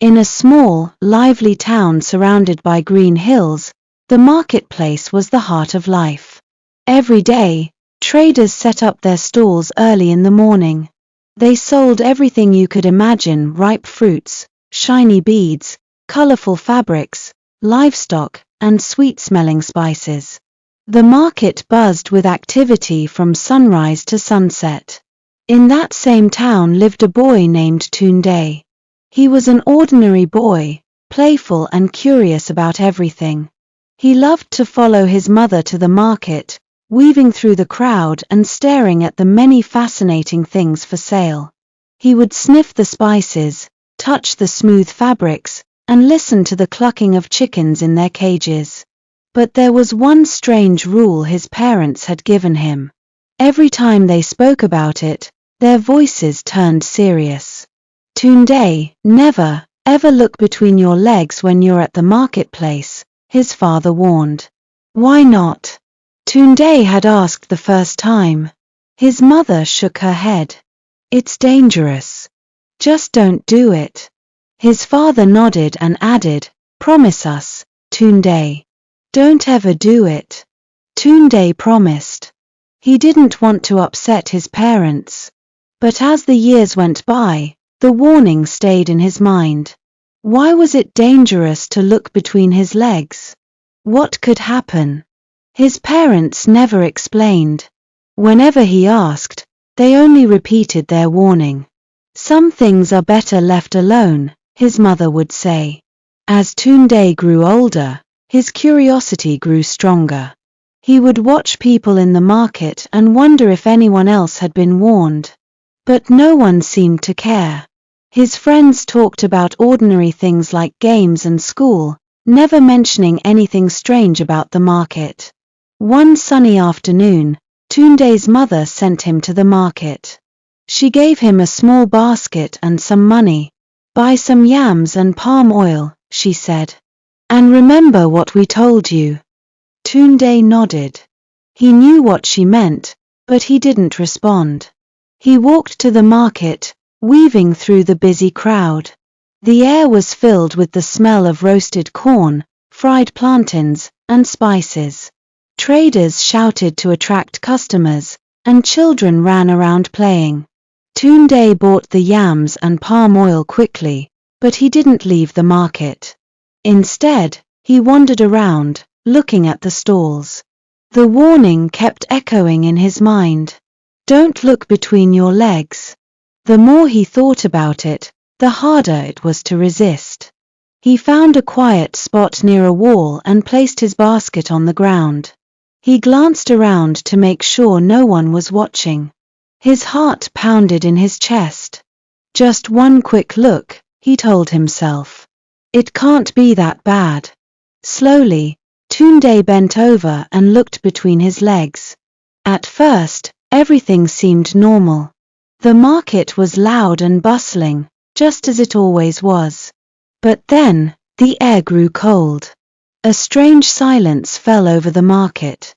In a small, lively town surrounded by green hills, the marketplace was the heart of life. Every day, traders set up their stalls early in the morning. They sold everything you could imagine: ripe fruits, shiny beads, colorful fabrics, livestock, and sweet-smelling spices. The market buzzed with activity from sunrise to sunset. In that same town lived a boy named Tunde. He was an ordinary boy, playful and curious about everything. He loved to follow his mother to the market, weaving through the crowd and staring at the many fascinating things for sale. He would sniff the spices, touch the smooth fabrics, and listen to the clucking of chickens in their cages. But there was one strange rule his parents had given him. Every time they spoke about it, their voices turned serious. Tunde, never, ever look between your legs when you're at the marketplace, his father warned. Why not? Tunde had asked the first time. His mother shook her head. It's dangerous. Just don't do it. His father nodded and added, promise us, Tunde. Don't ever do it. Tunde promised. He didn't want to upset his parents. But as the years went by, the warning stayed in his mind. Why was it dangerous to look between his legs? What could happen? His parents never explained. Whenever he asked, they only repeated their warning. Some things are better left alone, his mother would say. As Tunde grew older, his curiosity grew stronger. He would watch people in the market and wonder if anyone else had been warned. But no one seemed to care. His friends talked about ordinary things like games and school, never mentioning anything strange about the market. One sunny afternoon, Tunde's mother sent him to the market. She gave him a small basket and some money. Buy some yams and palm oil, she said. And remember what we told you. Tunde nodded. He knew what she meant, but he didn't respond. He walked to the market, weaving through the busy crowd. The air was filled with the smell of roasted corn, fried plantains, and spices. Traders shouted to attract customers, and children ran around playing. Tunde bought the yams and palm oil quickly, but he didn't leave the market. Instead, he wandered around, looking at the stalls. The warning kept echoing in his mind. Don't look between your legs. The more he thought about it, the harder it was to resist. He found a quiet spot near a wall and placed his basket on the ground. He glanced around to make sure no one was watching. His heart pounded in his chest. Just one quick look, he told himself. It can't be that bad. Slowly, Tunde bent over and looked between his legs. At first, everything seemed normal. The market was loud and bustling, just as it always was. But then, the air grew cold. A strange silence fell over the market.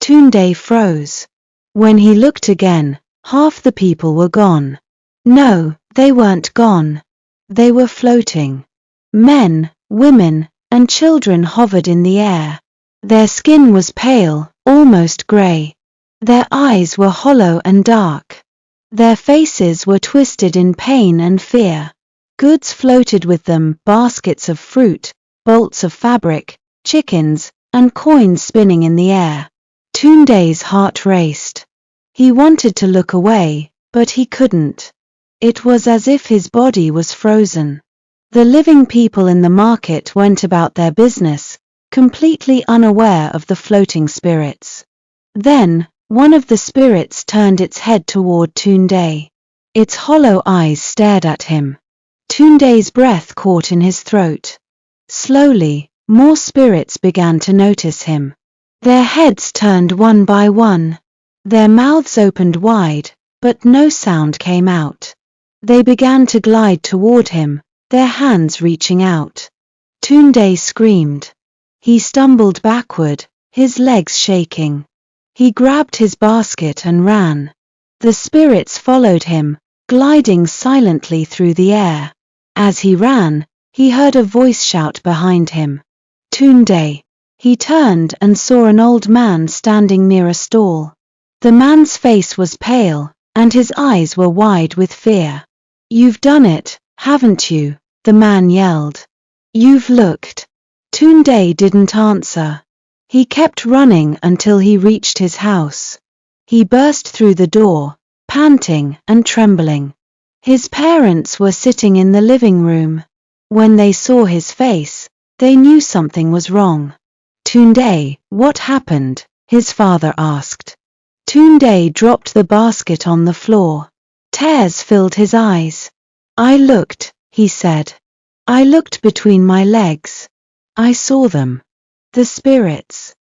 Tunde froze. When he looked again, half the people were gone. No, they weren't gone. They were floating. Men, women, and children hovered in the air. Their skin was pale, almost gray. Their eyes were hollow and dark. Their faces were twisted in pain and fear. Goods floated with them: baskets of fruit, bolts of fabric, chickens, and coins spinning in the air. Tunde's heart raced. He wanted to look away, but he couldn't. It was as if his body was frozen. The living people in the market went about their business, completely unaware of the floating spirits. Then, one of the spirits turned its head toward Tunde. Its hollow eyes stared at him. Tunde's breath caught in his throat. Slowly, more spirits began to notice him. Their heads turned one by one. Their mouths opened wide, but no sound came out. They began to glide toward him, their hands reaching out. Tunde screamed. He stumbled backward, his legs shaking. He grabbed his basket and ran. The spirits followed him, gliding silently through the air. As he ran, He heard a voice shout behind him, "Tunde!" He turned and saw an old man standing near a stall. The man's face was pale, and his eyes were wide with fear. "You've done it, haven't you?" the man yelled. "You've looked." Tunde didn't answer. He kept running until he reached his house. He burst through the door, panting and trembling. His parents were sitting in the living room. When they saw his face, they knew something was wrong. "Tunde, what happened?" his father asked. Tunde dropped the basket on the floor. Tears filled his eyes. "I looked," he said. "I looked between my legs. I saw them. The spirits."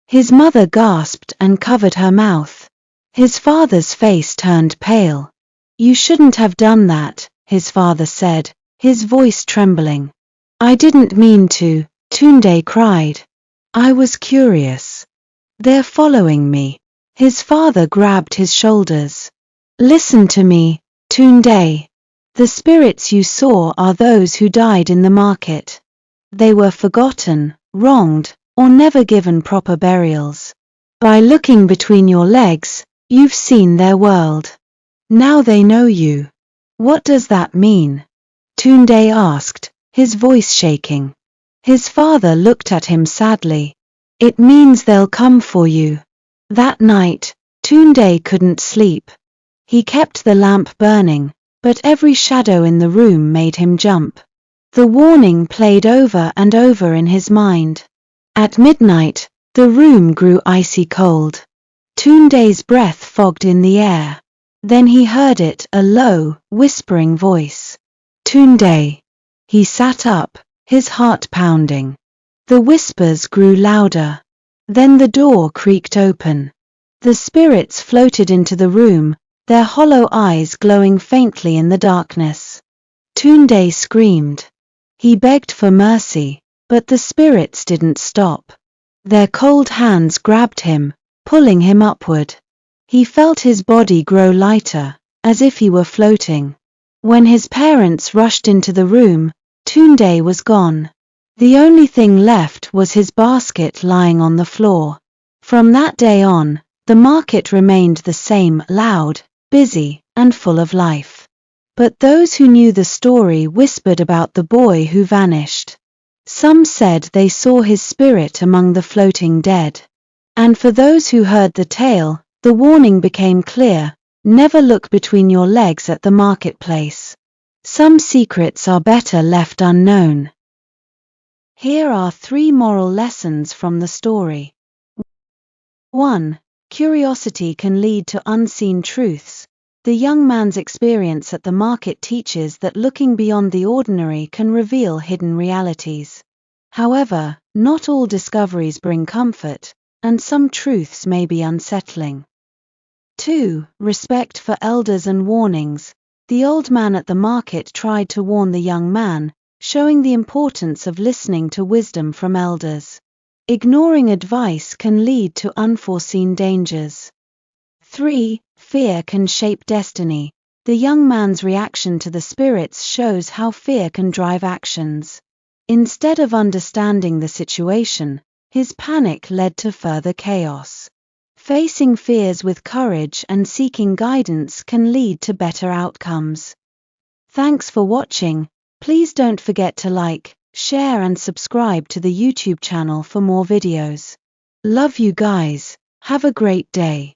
His mother gasped and covered her mouth. His father's face turned pale. "You shouldn't have done that," his father said, his voice trembling. "I didn't mean to," Tunde cried. "I was curious. They're following me." His father grabbed his shoulders. "Listen to me, Tunde. The spirits you saw are those who died in the market. They were forgotten, wronged, or never given proper burials. By looking between your legs, you've seen their world. Now they know you." "What does that mean?" Tunde asked, his voice shaking. His father looked at him sadly. "It means they'll come for you." That night, Tunde couldn't sleep. He kept the lamp burning, but every shadow in the room made him jump. The warning played over and over in his mind. At midnight, the room grew icy cold. Tunde's breath fogged in the air. Then he heard it, a low, whispering voice. "Tunde." He sat up, his heart pounding. The whispers grew louder. Then the door creaked open. The spirits floated into the room, their hollow eyes glowing faintly in the darkness. Tunde screamed. He begged for mercy, but the spirits didn't stop. Their cold hands grabbed him, pulling him upward. He felt his body grow lighter, as if he were floating. When his parents rushed into the room, Tunde was gone. The only thing left was his basket lying on the floor. From that day on, the market remained the same, loud, busy, and full of life. But those who knew the story whispered about the boy who vanished. Some said they saw his spirit among the floating dead. And for those who heard the tale, the warning became clear: never look between your legs at the marketplace. Some secrets are better left unknown. Here are 3 moral lessons from the story. 1. Curiosity can lead to unseen truths. The young man's experience at the market teaches that looking beyond the ordinary can reveal hidden realities. However, not all discoveries bring comfort, and some truths may be unsettling. 2. Respect for elders and warnings. The old man at the market tried to warn the young man, showing the importance of listening to wisdom from elders. Ignoring advice can lead to unforeseen dangers. 3. Fear can shape destiny. The young man's reaction to the spirits shows how fear can drive actions. Instead of understanding the situation, his panic led to further chaos. Facing fears with courage and seeking guidance can lead to better outcomes. Thanks for watching. Please don't forget to like, share and subscribe to the YouTube channel for more videos. Love you guys. Have a great day.